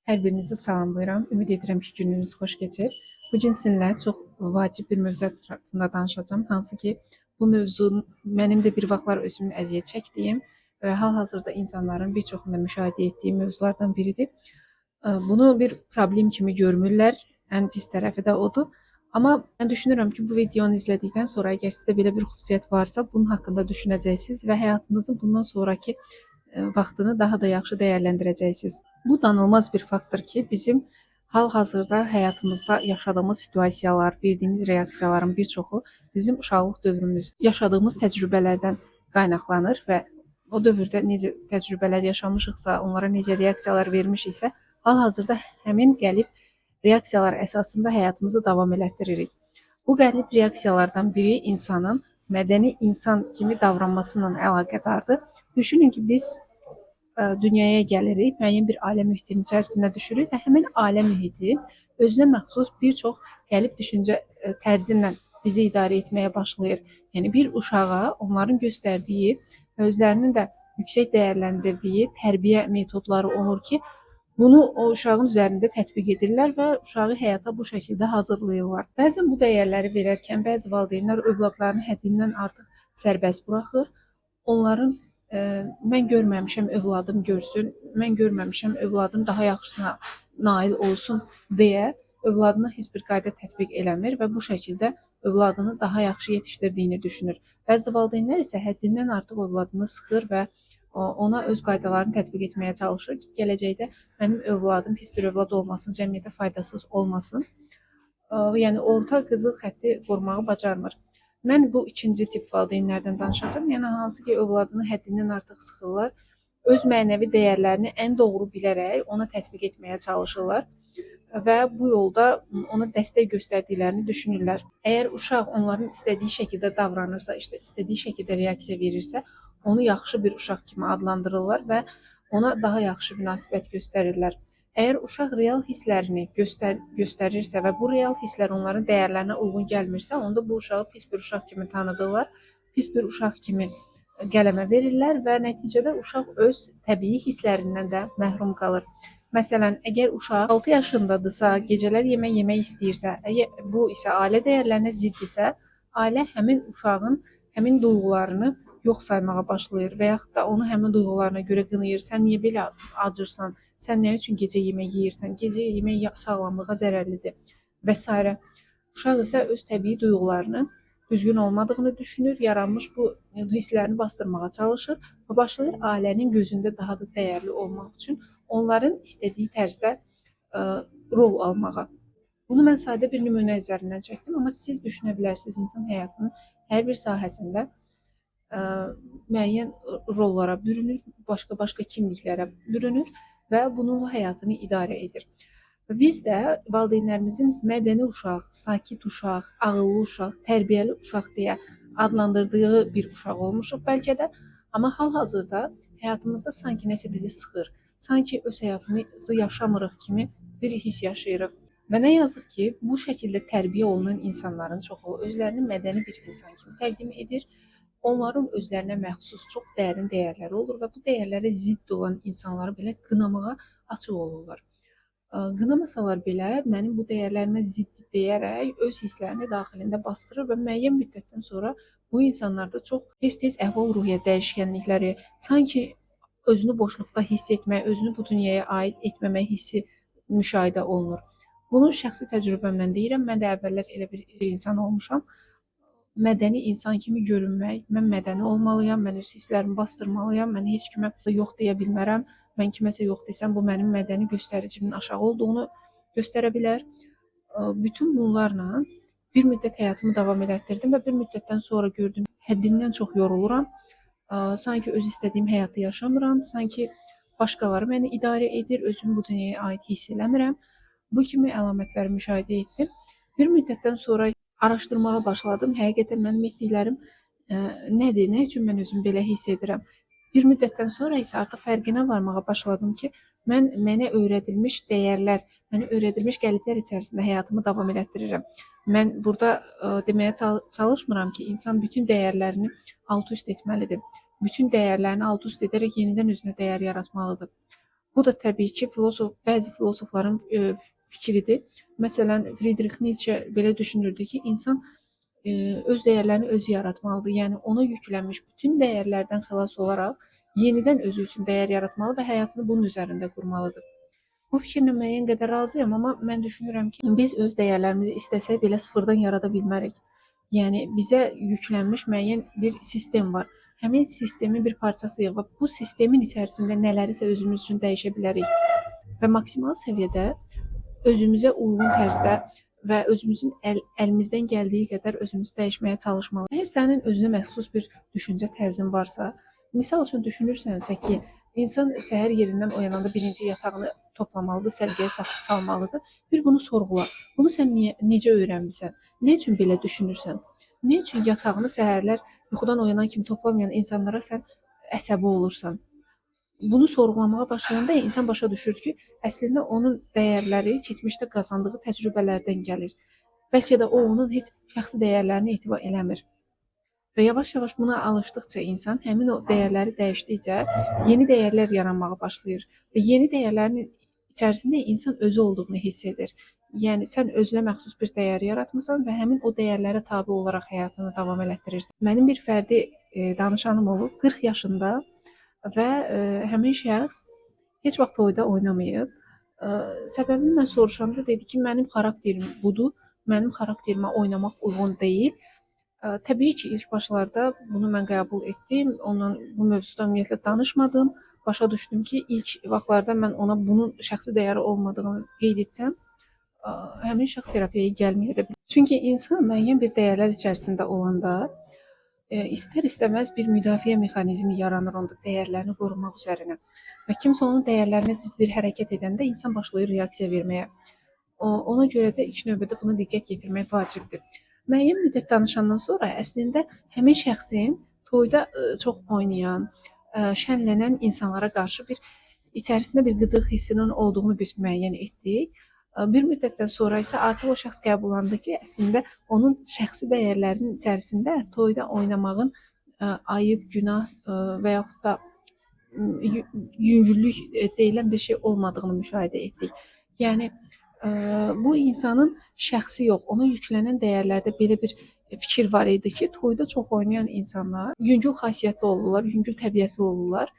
Hər birinizi salamlayıram. Ümid edirəm ki, gününüz xoş keçir. Bu gün sizinlə çox vacib bir mövzu haqqında danışacağam. Hansı ki, bu mövzu mənim də bir vaxtlar özümün əziyyət çəkdiyim və hal-hazırda insanların bir çoxunda müşahidə etdiyi mövzulardan biridir. Bunu bir problem kimi görmürlər. Ən pis tərəfi də odur. Amma mən düşünürəm ki, bu videonu izlədikdən sonra əgər sizdə belə bir xüsusiyyət varsa, bunun haqqında düşünəcəksiniz və həyatınızın bundan sonraki vaxtını daha da yaxşı dəyərləndirəcəksiniz. Bu danılmaz bir faktdır ki, bizim hal-hazırda həyatımızda yaşadığımız situasiyalar, verdiyimiz reaksiyaların bir çoxu bizim uşaqlıq dövrümüzdə yaşadığımız təcrübələrdən qaynaqlanır və o dövrdə necə təcrübələr yaşamışıqsa, onlara necə reaksiyalar vermişiksə, hal-hazırda həmin qəlib reaksiyalar əsasında həyatımızı davam elətdiririk. Bu qəlib reaksiyalardan biri insanın mədəni insan kimi davranması ilə əlaqədardır. Düşünün ki, biz dünyaya gəlirik, müəyyən bir ailə mühitinin içərisinə düşürük və həmin ailə mühiti özünə məxsus bir çox qəlib düşüncə tərzi ilə bizi idarə etməyə başlayır. Yəni bir uşağa onların göstərdiyi, özlərinin də yüksək dəyərləndirdiyi tərbiyə metodları olur ki, bunu o uşağın üzərində tətbiq edirlər və uşağı həyata bu şəkildə hazırlayırlar. Bəzən bu dəyərləri verərkən bəzi valideynlər övladlarını həddindən artıq sərbəst buraxır. Onların mən görməmişəm övladım görsün, mən görməmişəm övladım daha yaxşısına nail olsun deyə övladına heç bir qayda tətbiq eləmir və bu şəkildə övladını daha yaxşı yetişdirdiyini düşünür. Bəzi valideynlər isə həddindən artıq övladını sıxır və ona öz qaydalarını tətbiq etməyə çalışır ki, gələcəkdə mənim övladım pis bir övlad olmasın, cəmiyyətə faydasız olmasın. Yəni orta qızıl xətti qorumağı bacarmır. Mən bu ikinci tip valideynlərdən danışacağam. Yəni hansı ki, övladını həddindən artıq sıxırlar, öz mənəvi dəyərlərini ən doğru bilərək ona tətbiq etməyə çalışırlar və bu yolda ona dəstək göstərdiklərini düşünürlər. Əgər uşaq onların istədiyi şəkildə davranırsa, istədiyi şəkildə reaksiya verirsə, onu yaxşı bir uşaq kimi adlandırırlar və ona daha yaxşı münasibət göstərirlər. Əgər uşaq real hisslərini göstərirsə və bu real hisslər onların dəyərlərinə uyğun gəlmirsə, onda bu uşağı pis bir uşaq kimi tanıdırlar, pis bir uşaq kimi qələmə verirlər və nəticədə uşaq öz təbii hisslərindən də məhrum qalır. Məsələn, əgər uşaq 6 yaşındadırsa, gecələr yemək yemək istəyirsə, əgər bu isə ailə dəyərlərinə ziddirsə, ailə həmin uşağın həmin duyğularını yox saymağa başlayır və yaxud da onu həmin duyğularına görə qınayır. Sən niyə belə acırsan? Sən nə üçün gecə yemək yeyirsən? Gecə yemək sağlamlığa zərərlidir və s. Uşaq isə öz təbii duyğularını düzgün olmadığını düşünür, yaranmış bu hisslərini bastırmağa çalışır və başlayır ailənin gözündə daha da dəyərli olmaq üçün onların istədiyi tərzdə rol almağa. Bunu mən sadə bir nümunə üzərindən çəkdim, amma siz düşünə bilərsiniz, insan həyatının hər bir sahəsində müəyyən rollara bürünür, başqa kimliklərə bürünür və bununla həyatını idarə edir. Və biz də valideynlərimizin mədəni uşaq, sakit uşaq, ağıllı uşaq, tərbiyəli uşaq deyə adlandırdığı bir uşaq olmuşuq bəlkə də, amma hal-hazırda həyatımızda sanki nəsə bizi sıxır, sanki öz həyatımızı yaşamırıq kimi bir hiss yaşayırıq. Və nə yazıq ki, bu şəkildə tərbiyə olunan insanların çoxu özlərini mədəni bir insan kimi təqdim edir. Onların özlərinə məxsus çox dərin dəyərləri olur və bu dəyərlərə zidd olan insanları belə qınamağa açıq olurlar. Qınamasalar belə mənim bu dəyərlərimə zidd deyərək öz hisslərini daxilində bastırır və müəyyən müddətdən sonra bu insanlarda çox tez-tez əhval-ruhiyyə dəyişkənlikləri, sanki özünü boşluqda hiss etmək, özünü bu dünyaya aid etməmək hissi müşahidə olunur. Bunu şəxsi təcrübəmdən deyirəm. Mən də əvvəllər elə bir insan olmuşam. Mədəni insan kimi görünmək, mən mədəni olmalıyam, mən öz hisslərimi bastırmalıyam, mən heç kimə yox deyə bilmərəm, mən kiməsə yox desəm, bu mənim mədəni göstəricimin aşağı olduğunu göstərə bilər. Bütün bunlarla bir müddət həyatımı davam elətdirdim və bir müddətdən sonra gördüm, həddindən çox yoruluram, sanki öz istədiyim həyatı yaşamıram, sanki başqaları məni idarə edir, özümü bu dünyaya aid hiss eləmirəm. Bu kimi əlamətləri müşahidə etdim. Bir müddətdən sonra araşdırmağa başladım. Həqiqətən mənim etdiklərim nədir, nə üçün mən özümü belə hiss edirəm? Bir müddətdən sonra isə artıq fərqinə varmağa başladım ki, mənə öyrədilmiş dəyərlər, mənə öyrədilmiş qəliblər içərisində həyatımı davam elətdirirəm. Mən burada deməyə çalışmıram ki, insan bütün dəyərlərini alt-üst etməlidir. Bütün dəyərlərini alt-üst edərək yenidən özünə dəyər yaratmalıdır. Bu da təbii ki, bəzi filosofların fikridir. Məsələn, Friedrich Nietzsche belə düşünürdü ki, insan öz dəyərlərini özü yaratmalıdır. Yəni ona yüklənmiş bütün dəyərlərdən xilas olaraq yenidən özü üçün dəyər yaratmalı və həyatını bunun üzərində qurmalıdır. Bu fikirlə müəyyən qədər razıyam, amma mən düşünürəm ki, biz öz dəyərlərimizi istəsək belə sıfırdan yarada bilmərik. Yəni bizə yüklənmiş müəyyən bir sistem var. Həmin sistemin bir parçasıyıq və bu sistemin içərisində nələrisə özümüz üçün dəyişə bilərik və maksimal səviyyədə özümüzə uyğun tərzdə və özümüzün əlimizdən gəldiyi qədər özümüzü dəyişməyə çalışmalıyıq. Əgər sənin özünə məxsus bir düşüncə tərzin varsa, misal üçün düşünürsənsə ki, insan səhər yerindən oyananda birinci yatağını toplamalıdır, səliqəyə salmalıdır. Bir bunu sorğula. Bunu sən necə öyrənmisən? Nə üçün belə düşünürsən? Nə üçün yatağını səhərlər yuxudan oyanan kimi toplamayan insanlara sən əsəbi olursan? Bunu sorğulamağa başlayanda insan başa düşür ki, əslində onun dəyərləri keçmişdə qazandığı təcrübələrdən gəlir. Bəlkə də o onun heç şəxsi dəyərlərini etibar eləmir. Və yavaş-yavaş buna alışdıqca insan həmin o dəyərləri dəyişdikcə yeni dəyərlər yaranmağa başlayır və yeni dəyərlərin içərisində insan özü olduğunu hiss edir. Yəni sən özünə məxsus bir dəyər yaratmısan və həmin o dəyərlərə tabe olaraq həyatını davam elətdirirsən. Mənim bir fərdi danışanım olub 40 yaşında və həmin şəxs heç vaxt toyda oynamayıb. Səbəbini mən soruşanda dedi ki, mənim xarakterim budur, mənim xarakterimə oynamaq uyğun deyil. Təbii ki, ilk başlarda bunu mən qəbul etdim. Onunla bu mövzuda ümumiyyətlə danışmadım. Başa düşdüm ki, ilk vaxtlarda mən ona bunun şəxsi dəyəri olmadığını qeyd etsəm, həmin şəxs terapiyaya gəlməyə də bilər. Çünki insan müəyyən bir dəyərlər içərisində olanda istər-istəməz bir müdafiə mexanizmi yaranır onda dəyərlərini qorumaq üzərinə. Və kimsə onun dəyərlərinə zidd bir hərəkət edəndə insan başlayır reaksiya verməyə. Ona görə də ilk növbədə buna diqqət yetirmək vacibdir. Müəyyən müddət danışandan sonra əslində həmin şəxsin toyda çox oynayan, şənlənən insanlara qarşı bir içərisində bir qıcıq hissinin olduğunu biz müəyyən etdik. Bir müddətdən sonra isə artıq o şəxs qəbullandı ki, əslində onun şəxsi dəyərlərinin içərisində toyda oynamağın ayıb, günah və yaxud da yüngüllük deyilən bir şey olmadığını müşahidə etdik. Yəni bu insanın şəxsi yox, ona yüklənən dəyərlərdə belə bir fikir var idi ki, toyda çox oynayan insanlar yüngül xasiyyətli olurlar, yüngül təbiətli olurlar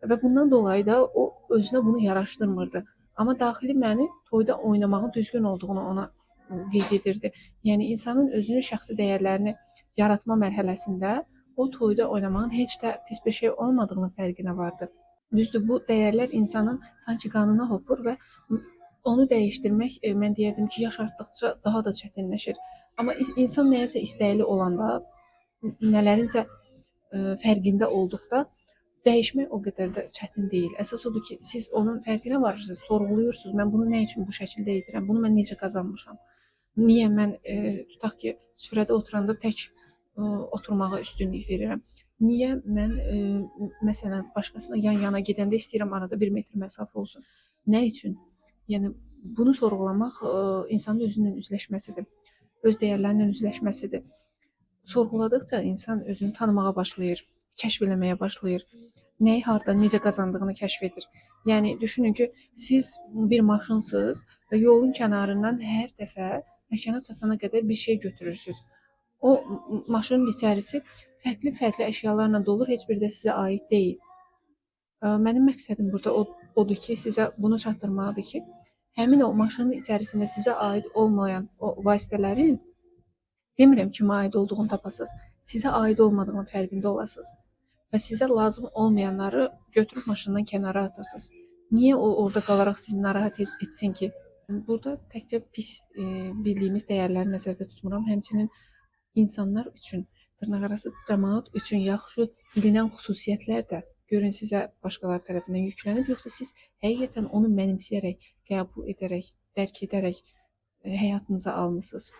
və bundan dolayı da o özünə bunu yaraşdırmırdı. Amma daxili məni toyda oynamağın düzgün olduğunu ona qeyd edirdi. Yəni insanın özünün şəxsi dəyərlərini yaratma mərhələsində o toyda oynamağın heç də pis bir şey olmadığının fərqinə vardı. Düzdür, bu dəyərlər insanın sanki qanına hopur və onu dəyişdirmək mən deyərdim ki, yaş artdıqca daha da çətinləşir. Amma insan nəyəsə istəkli olanda, nələrinsə fərqində olduqda dəyişmək o qədər də çətin deyil. Əsas odur ki, siz onun fərqinə varırsınız, sorğuluyursunuz. Mən bunu nə üçün bu şəkildə edirəm? Bunu mən necə qazanmışam? Niyə mən tutaq ki, süfrədə oturanda tək oturmağa üstünlük verirəm? Niyə mən məsələn başqasına yan-yana gedəndə istəyirəm arada 1 metr məsafə olsun? Nə üçün? Yəni bunu sorğulamaq insanın özünlə üzləşməsidir. Öz dəyərlərlə üzləşməsidir. Sorğuladıqca insan özünü tanımağa başlayır, kəşf eləməyə başlayır. Nəyi harda, necə qazandığını kəşf edir. Yəni düşünün ki, siz bir maşınsınız və yolun kənarından hər dəfə məkana çatana qədər bir şey götürürsüz. O maşının içərisi fərqli-fərqli əşyalarla dolur, heç biri də sizə aid deyil. Mənim məqsədim burada odur ki, sizə bunu çatdırmaqdır ki, həmin o maşının içərisində sizə aid olmayan o vasitələrin demirəm kimə aid olduğunu tapasınız, sizə aid olmadığının fərqində olasınız və sizə lazım olmayanları götürüb maşından kənara atasınız. Niyə o orada qalaraq sizi narahat etsin ki? Burada təkcə pis bildiyimiz dəyərləri nəzərdə tutmuram. Həmçinin insanlar üçün, dırnaqarası cəmaət üçün yaxşı bilinən xüsusiyyətlər də görün sizə başqaları tərəfindən yüklənib, yoxsa siz həqiqətən onu mənimsəyərək, qəbul edərək, dərk edərək həyatınıza almısınız.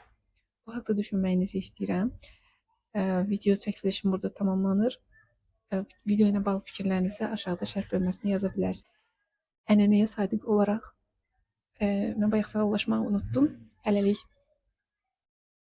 Bu haqda düşünməyinizi istəyirəm. Video çəkilişim burada tamamlanır. Video ilə bağlı fikirlərinizi aşağıda şərh bölməsinə yaza bilərsiniz. Ənənəyə sadiq olaraq mən bayaq sağollaşmağı unutdum. Hələlik.